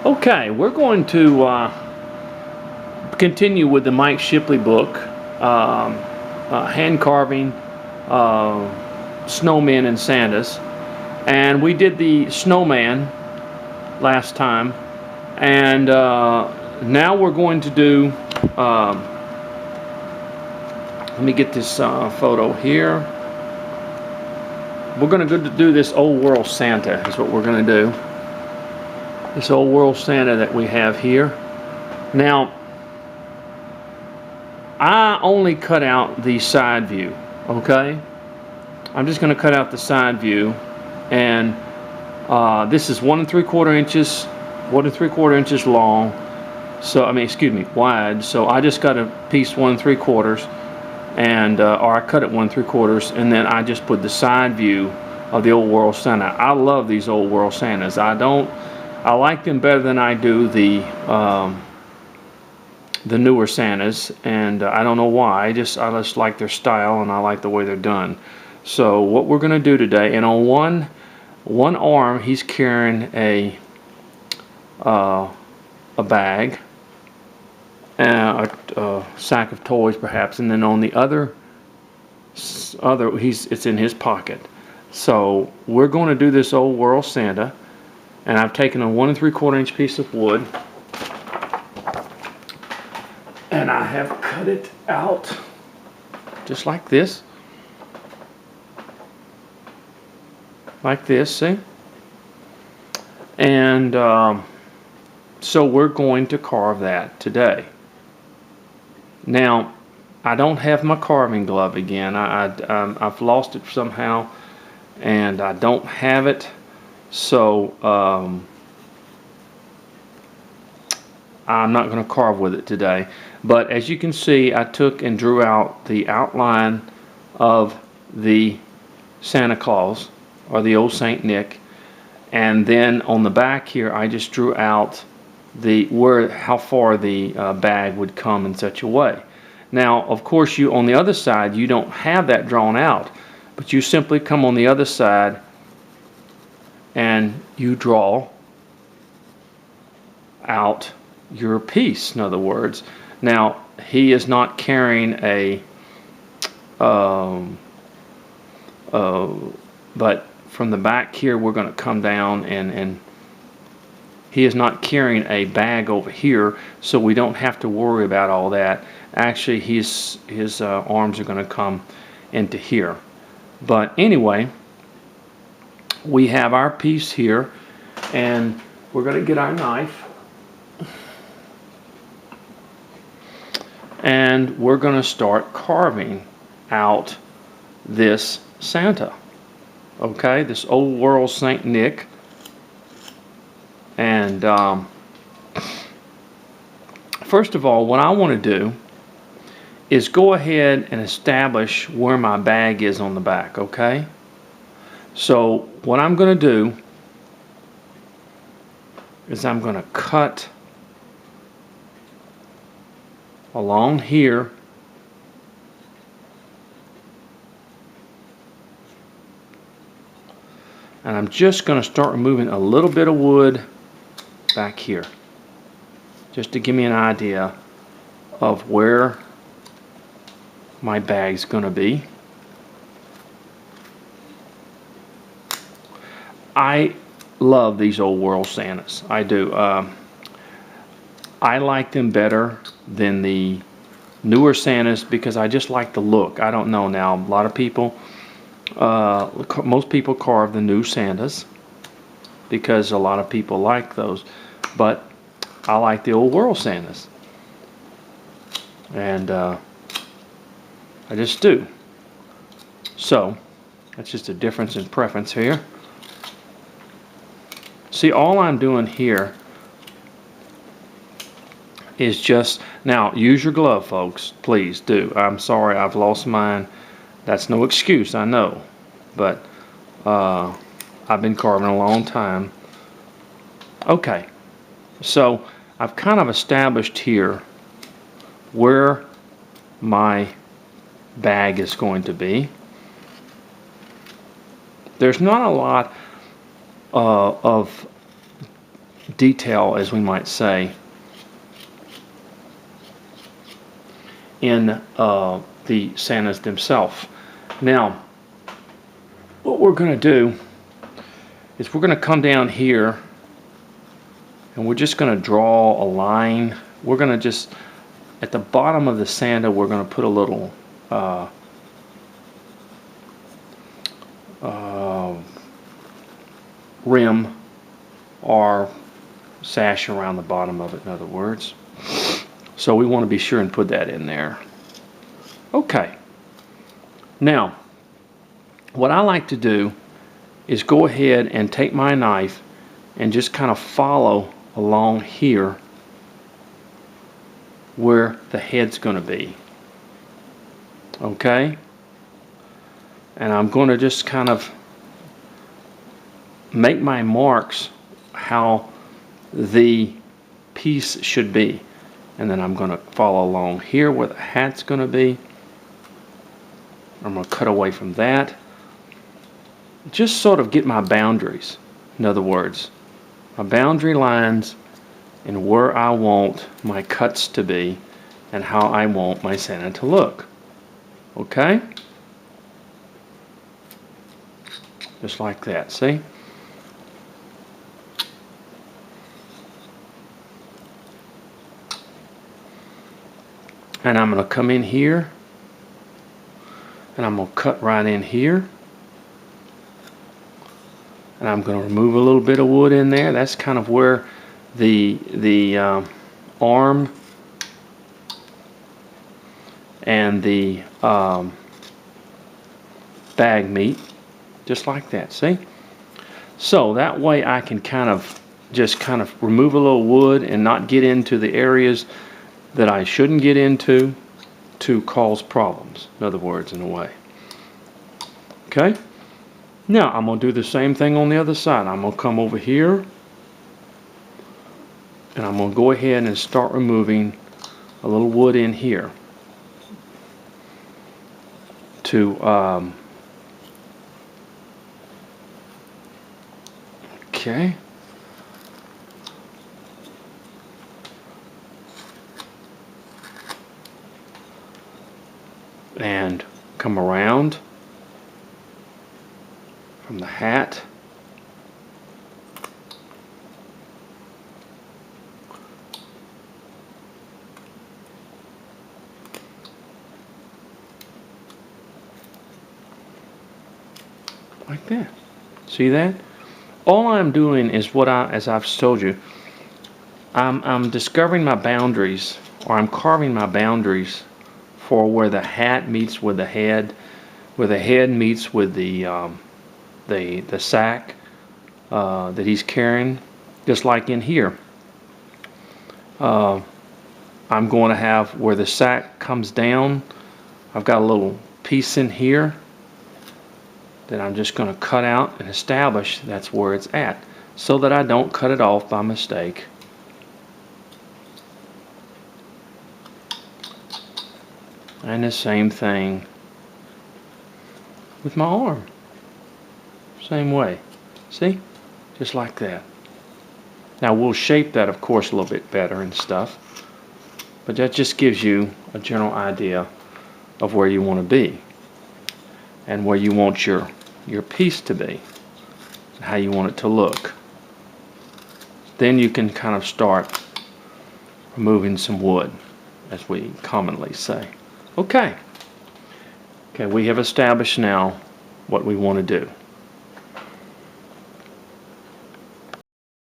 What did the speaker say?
Okay, we're going to continue with the Mike Shipley book, hand carving snowmen and Santas. And we did the snowman last time, and now we're going to do, let me get this photo here. We're going to do this old world Santa is what we're going to do. This old world Santa that we have here. Now, I only cut out the side view, okay? I'm just going to cut out the side view, and this is 1 3/4 inches, 1 3/4 inches long. So excuse me, wide. So I just got a piece 1 3/4, and or I cut it 1 3/4, and then I just put the side view of the old world Santa. I love these old world Santas. I like them better than I do the newer Santas, and I don't know why. I just like their style, and I like the way they're done. So what we're going to do today, and on one arm he's carrying a bag, a sack of toys perhaps, and then on the other it's in his pocket. So we're going to do this old world Santa, and I've taken a 1 3/4 inch piece of wood, and I have cut it out just like this. Like this, see? And so we're going to carve that today. Now, I don't have my carving glove again. I've lost it somehow, and I don't have it. So I'm not going to carve with it today. But as you can see, I took and drew out the outline of the Santa Claus, or the old Saint Nick, and then on the back here I just drew out how far the bag would come in such a way. Now, of course, on the other side you don't have that drawn out, but you simply come on the other side and you draw out your piece, in other words. Now, he is not carrying a but from the back here we're going to come down, and he is not carrying a bag over here, so we don't have to worry about all that. Actually, his arms are going to come into here. But anyway, we have our piece here, and we're going to get our knife, and we're going to start carving out this Santa. Okay, this old world Saint Nick. And first of all, what I want to do is go ahead and establish where my bag is on the back, okay? So what I'm going to do is I'm going to cut along here, and I'm just going to start removing a little bit of wood back here, just to give me an idea of where my bag's going to be. I love these old world Santas. I do. I like them better than the newer Santas because I just like the look. I don't know now. A lot of people, most people carve the new Santas because a lot of people like those. But I like the old world Santas. And I just do. So that's just a difference in preference here. See, all I'm doing here is just, now use your glove, folks, please do. I'm sorry I've lost mine. That's no excuse, I know, but I've been carving a long time. Okay, so I've kind of established here where my bag is going to be. There's not a lot of detail, as we might say, in the Santas themselves. Now, what we're going to do is we're going to come down here and we're just going to draw a line. We're going to just, at the bottom of the Santa, we're going to put a little rim or sash around the bottom of it, in other words. So we want to be sure and put that in there. Okay. Now, what I like to do is go ahead and take my knife and just kind of follow along here where the head's going to be. Okay? And I'm going to just kind of make my marks how the piece should be. And then I'm going to follow along here where the hat's going to be. I'm going to cut away from that. Just sort of get my boundaries. In other words, my boundary lines and where I want my cuts to be and how I want my Santa to look. Okay? Just like that, see? And I'm going to come in here and I'm going to cut right in here. And I'm going to remove a little bit of wood in there. That's kind of where the arm and the bag meet, just like that, see? So that way I can kind of remove a little wood and not get into the areas that I shouldn't get into to cause problems, in other words, in a way. Okay? Now I'm going to do the same thing on the other side. I'm going to come over here and I'm going to go ahead and start removing a little wood in here to okay. And come around from the hat. Like that. See that? All I'm doing is as I've told you, I'm discovering my boundaries, or I'm carving my boundaries for where the hat meets with the head, where the head meets with the sack that he's carrying, just like in here. I'm going to have where the sack comes down. I've got a little piece in here that I'm just going to cut out and establish that's where it's at, so that I don't cut it off by mistake. And the same thing with my arm. Same way. See? Just like that. Now we'll shape that, of course, a little bit better and stuff. But that just gives you a general idea of where you want to be. And where you want your piece to be. And how you want it to look. Then you can kind of start removing some wood, as we commonly say. Okay. Okay, we have established now what we want to do.